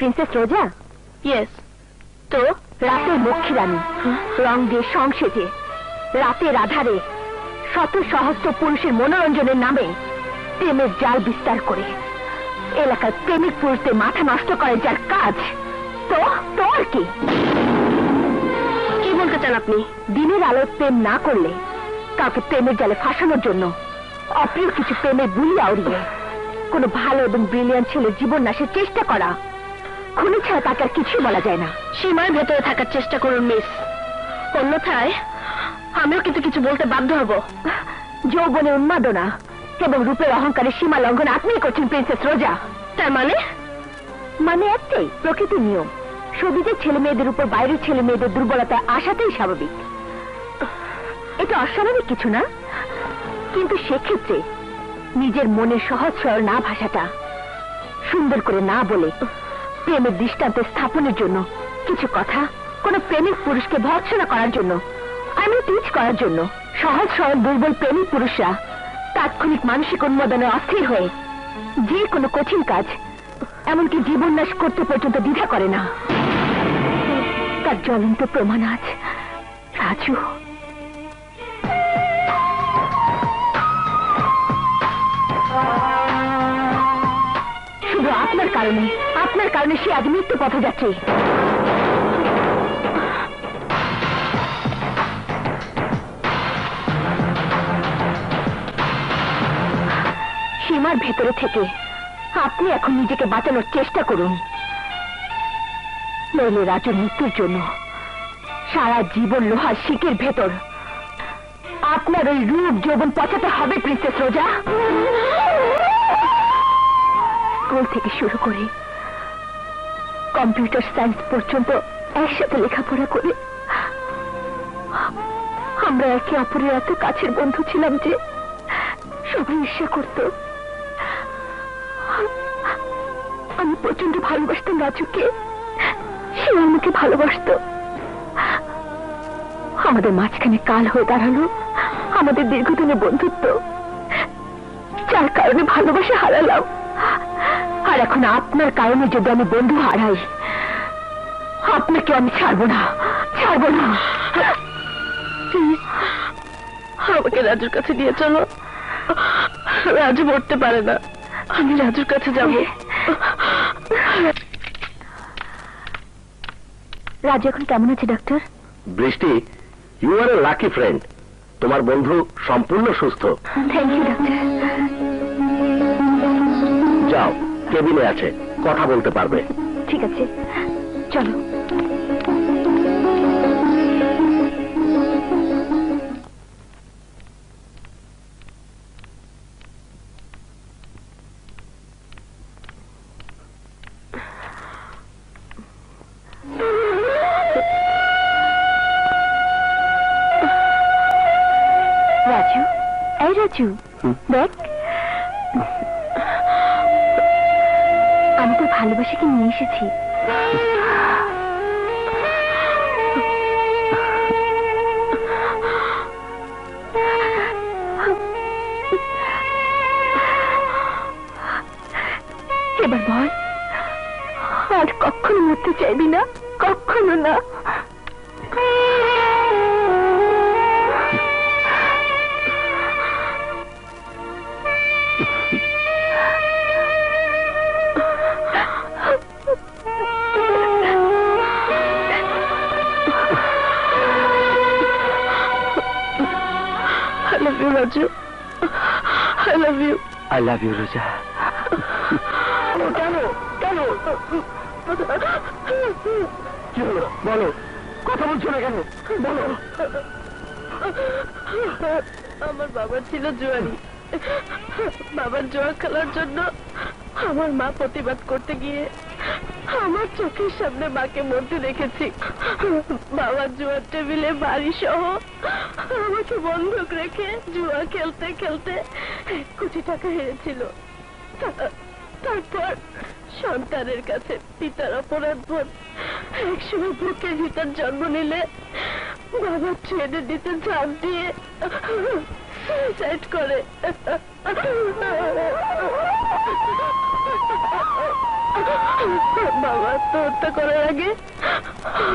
Princess রোজা? Yes. তো রাতের লক্ষ্মী রানী রং দিয়ে সংসেজে রাতের আধারে শত সহস্র পুরুষের মনোরঞ্জনের নামে প্রেমের জাল বিস্তার করে এলাকার প্রেমিক পুরুষদের মাথা নষ্ট করে যার কাজ, তো তোর কি বলতে চান আপনি? দিনের আলোয় প্রেম না করলে কাউকে প্রেমের জালে ফাঁসানোর জন্য অপ্রিয় কিছু প্রেমের বুলি আউড়িয়ে কোনো ভালো এবং ব্রিলিয়ান্ট ছেলের জীবন নাশের চেষ্টা করা, খুনি ছাড়া তাকে আর কিছুই বলা যায় না। সীমার ভেতরে থাকার চেষ্টা করুন মিস, অন্যথায় আমিও কিন্তু কিছু বলতে বাধ্য হব। যৌবনের উন্মাদনা এবং রূপের অহংকারের সীমা লঙ্ঘন আপনিই করছেন প্রিন্সেস রোজা। তার মানে একটাই, প্রকৃতির নিয়ম। সবিজের ছেলে মেয়েদের উপর বাইরের ছেলে মেয়েদের দুর্বলতা আসাতেই স্বাভাবিক। এটা অস্বাভাবিক কিছু না, কিন্তু সেক্ষেত্রে নিজের মনের সহজ সরল না ভাষাটা সুন্দর করে না বলে প্রেমের দৃষ্টান্ত স্থাপনের জন্য কিছু কথা কোন প্রেমিক পুরুষকে ভর্ৎসনা করার জন্য, আমি টিচ করার জন্য সহজ সরল দুর্বল প্রেমিক পুরুষরা তাৎক্ষণিক মানসিক উন্মাদনে অস্থির হয়ে যে কোনো কঠিন কাজ, এমনকি জীবন নাশ করতে পর্যন্ত দ্বিধা করে না। তার জ্বলন্ত প্রমাণ আজ রাজু। শুধু আপনার কারণে সে আজ মৃত্যু পথে যাচ্ছে। সীমার ভেতরে থেকে আপনি এখন নিজেকে বাঁচানোর চেষ্টা করুন, নইলে রাজুর মৃত্যুর জন্য সারা জীবন লোহার শিকের ভেতর আপনার ওই রূপ যৌবন পচাতে হবে প্রিন্সেস রোজা। স্কুল থেকে শুরু করে কম্পিউটার সায়েন্স পর্যন্ত একসাথে লেখাপড়া করে আমরা একে অপরের এত কাছের বন্ধু ছিলাম যে সবাই ঈর্ষা করত। আমি প্রচন্ড ভালোবাসতাম রাজুকে, সে আমাকে ভালোবাসত। আমাদের মাঝখানে কাল হয়ে দাঁড়ালো আমাদের দীর্ঘদিনের বন্ধুত্ব, যার কারণে ভালোবাসা হারালাম। আর এখন আপনার কারণে যদি আমি বন্ধু হারাই, আপনাকে আমি ছাড়বো না। প্লিজ আমাকে রাজুর কাছে নিয়ে চলো। রাজু মরতে পারে না, আমি রাজুর কাছে যাব। রাজু এখন কেমন আছে doctor? Brishti, you are a lucky friend. তোমার বন্ধু সম্পূর্ণ সুস্থ। Thank you doctor. যাও, কেবিনে আছে, কথা বলতে পারবে। ঠিক আছে, চলো। রাজু, দেখ আমি তোর ভালোবাসাকে নিয়ে এসেছি। এবার বল, আর কখনো মরতে চাইবি না? কখনো না? Raju, I love you. I love you, Roja. কি হলো বলো, কথা বলছো না কেন? বলো। আমার বাবা ছিল জুয়ারি। বাবার জুয়া খেলার জন্য আমার মা প্রতিবাদ করতে গিয়ে আমার চোখের সামনে মাকে মরতে দেখেছি। বাবা জুয়ার টেবিলে বাড়ি সহ আমাকে বন্ধক রেখে জুয়া খেলতে খেলতে 1 কোটি টাকা হেরেছিল। তারপর সন্তানের কাছে পিতার অপরাধ বোধ একসময় বুকের ভিতর জন্ম নিলে বাবা ট্রেনে দিতে ঝাঁপ দিয়ে সুইসাইড করে। বাবা আত্মহত্যা করার আগে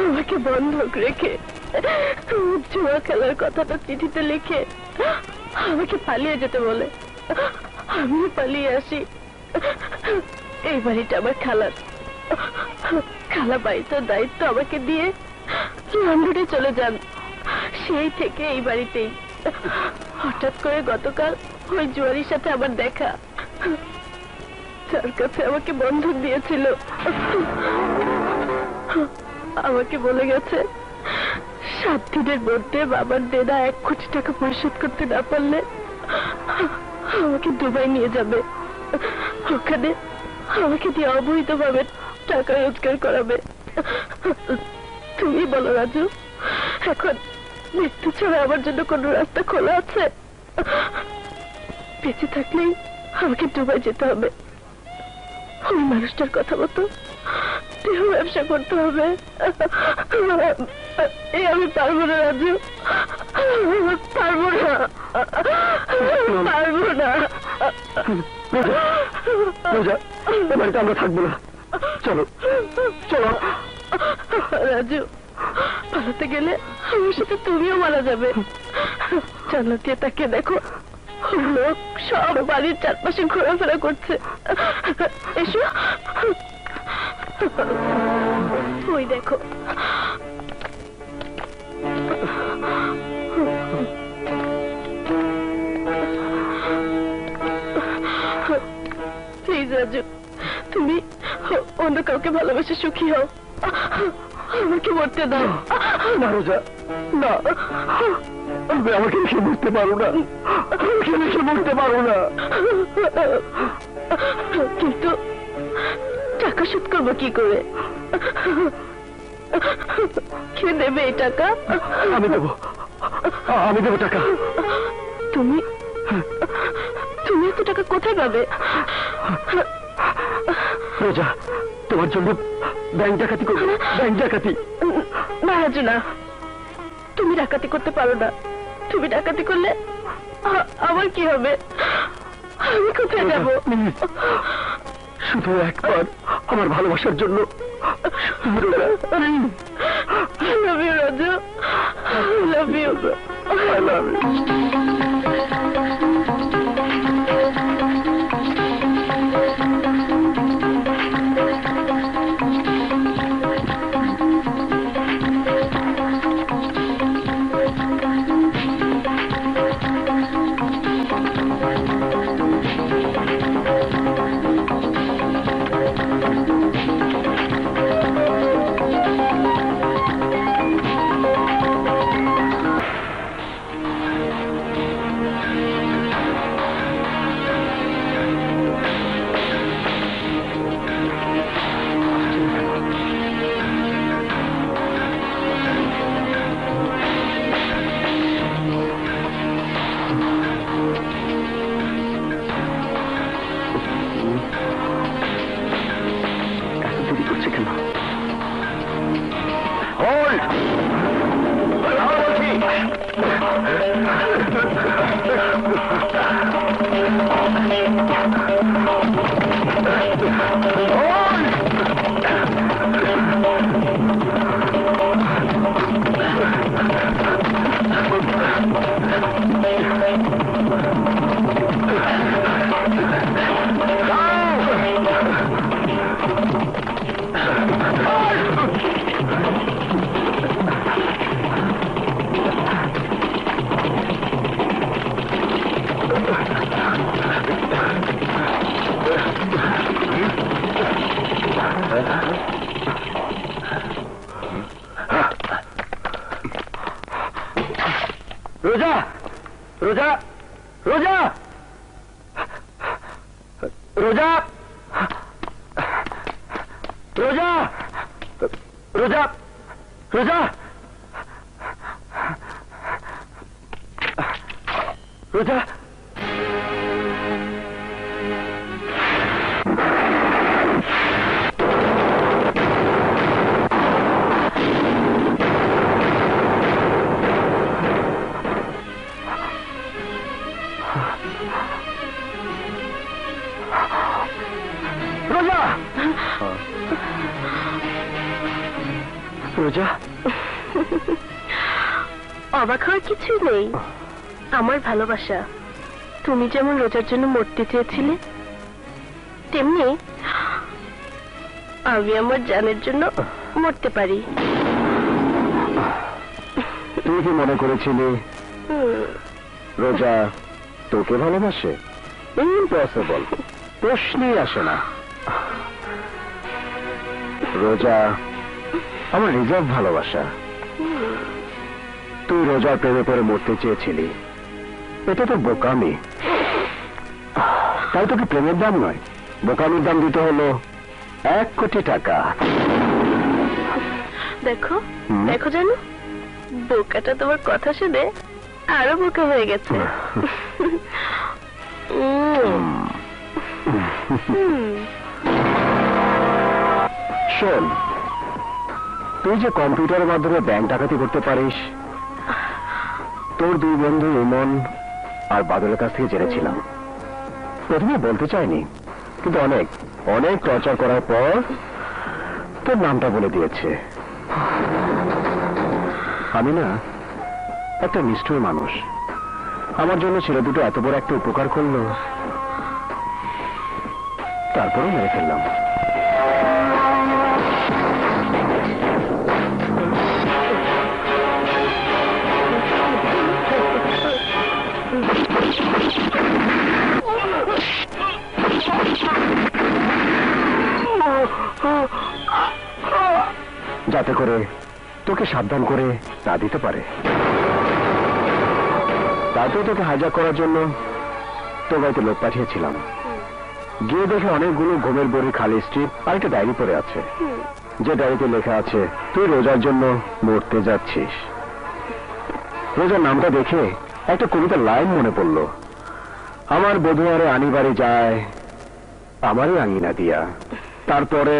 আমাকে বন্ধক রেখে জুয়া খেলার কথাটা চিঠিতে লিখে আমাকে পালিয়ে যেতে বলে। আমিও পালিয়ে আসি। এই বাড়িটা আমার খালার। খালা বাড়িটার দায়িত্ব আমাকে দিয়ে লন্ডনে চলে যান। সেই থেকে এই বাড়িতেই। হঠাৎ করে গতকাল ওই জুয়ারির সাথে আমার দেখা, যার কাছে আমাকে বন্ধক দিয়েছিল, আমাকে বলে গেছে 7 দিনের মধ্যে বাবার দেনা 1 কোটি টাকা পরিশোধ করতে না পারলে আমাকে দুবাই নিয়ে যাবে। ওখানে আমাকে দিয়ে অবৈধভাবে টাকা রোজগার করাবে। তুমি বলো রাজু, এখন মৃত্যু ছাড়া আমার জন্য কোনো রাস্তা খোলা আছে? বেঁচে থাকলেই আমাকে দুবাই যেতে হবে। ওই মানুষটার কথা মতো দেহ ব্যবসা করতে হবে। আমি পারবো না রাজু, পারবো না, পারবো না। বাড়িতে আমরা থাকবো না, চলো চলো। রাজু, পালাতে গেলে আমার সাথে তুমিও মারা যাবে। জানলা দিয়ে তাকে দেখো, লোক সব বাড়ির চারপাশে ঘোরাফেরা করছে। এসো, ওই দেখো। প্লিজ রাজু, তুমি অন্য কাউকে ভালোবেসে সুখী হও, আমাকে মরতে দাও। না রোজা, না, আমি আমাকে রেখে মরতে পারো না, আমাকে রেখে মরতে পারো না। কিন্তু টাকা শোধ করবো কি করে? কে দেবে এই টাকা? আমি দেবো, আমি দেবো টাকা। তুমি তুমি এত টাকা কোথায় পাবে? রোজা, তোমার জন্য ব্যাংক ডাকাতি করবো, ব্যাংক ডাকাতি। না রাজু, না, তুমি ডাকাতি করতে পারো না। তুমি ডাকাতি করলে আমার কি হবে? আমি কোথায় যাবো? শুধু একবার আমার ভালোবাসার জন্য। I love you, Raju, I love you, I love you. রোজা, রোজা, রোজা, রোজা, রোজা, রোজা, রোজা, রোজা। রোজা, অবাক হওয়ার কিছুই নেই। আমার ভালোবাসা, তুমি যেমন রোজার জন্য মরতে চেয়েছিলে, তেমনি আমি আমার জানের জন্য মরতে পারি। তুই কি মনে করেছিলি রোজা তোকে ভালোবাসে? ইম্পসিবল, প্রশ্নই আসে না। রোজা আমার রিজার্ভ ভালোবাসা। তুই রোজার প্রেমে পড়ে মরতে চেয়েছিলি, এটা তো বোকামি। তাই তোকে প্রেমের দাম নয়, বোকামির দাম দিতে হলো 1 কোটি টাকা। দেখো দেখো জানো, বোকাটা তোমার কথা শুনে আরো বোকা হয়ে গেছে। শোন, তুই যে কম্পিউটারের মাধ্যমে ব্যাংক ডাকাতি করতে পারিস, তোর 2 বন্ধু ইমন আর বাদলের কাছ থেকে জেনেছিলাম। প্রথমে বলতে চাইনি, কিন্তু অনেক অনেক টর্চার করার পর তোর নামটা বলে দিয়েছে। আমি না একটা নিষ্ঠুর মানুষ, আমার জন্য ছেলে দুটো এত বড় একটা উপকার করলো, তারপরেও মেরে ফেললাম। যাতে করে তোকে সাবধান করে না দিতে পারে। তারপরে তোকে হাইজ্যাক করার জন্য তোর বাড়িতে লোক পাঠিয়েছিলাম। গিয়ে দেখে অনেকগুলো ঘুমের বড়ি খালি স্ট্রিপ আর একটা ডায়েরি পড়ে আছে, যে ডায়েরিতে লেখা আছে তুই রোজার জন্য মরতে যাচ্ছিস। রোজার নামটা দেখে একটা কবিতার লাইন মনে পড়লো, আমার বধুয়ারে আনি বাড়ি যায় আমারই আঙিনা দিয়া। তারপরে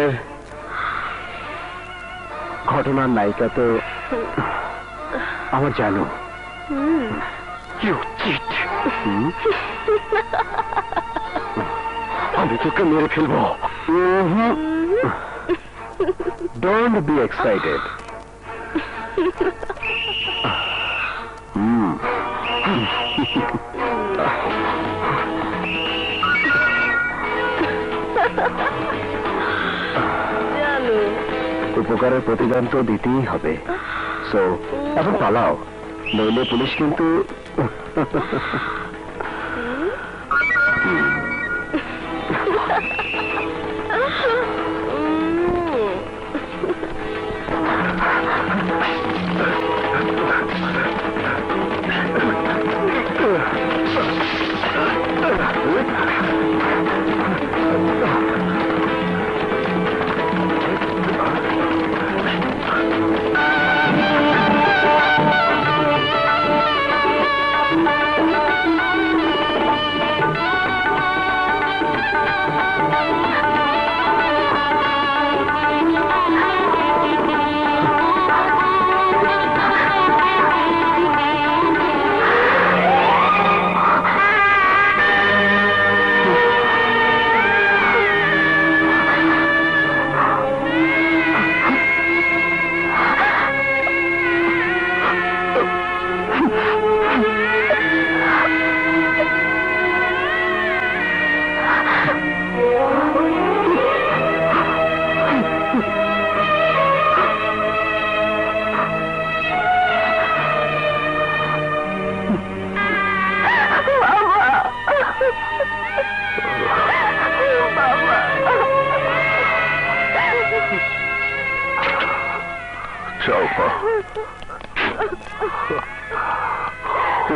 ঘটনার নায়িকা তো আমার জানো। আমি তোকে মেরে ফেলবো। Don't be excited. উপকারের প্রতিদান তো দিতেই হবে। সো এখন পালাও, নইলে পুলিশ কিন্তু।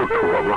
ওঠো বাবা।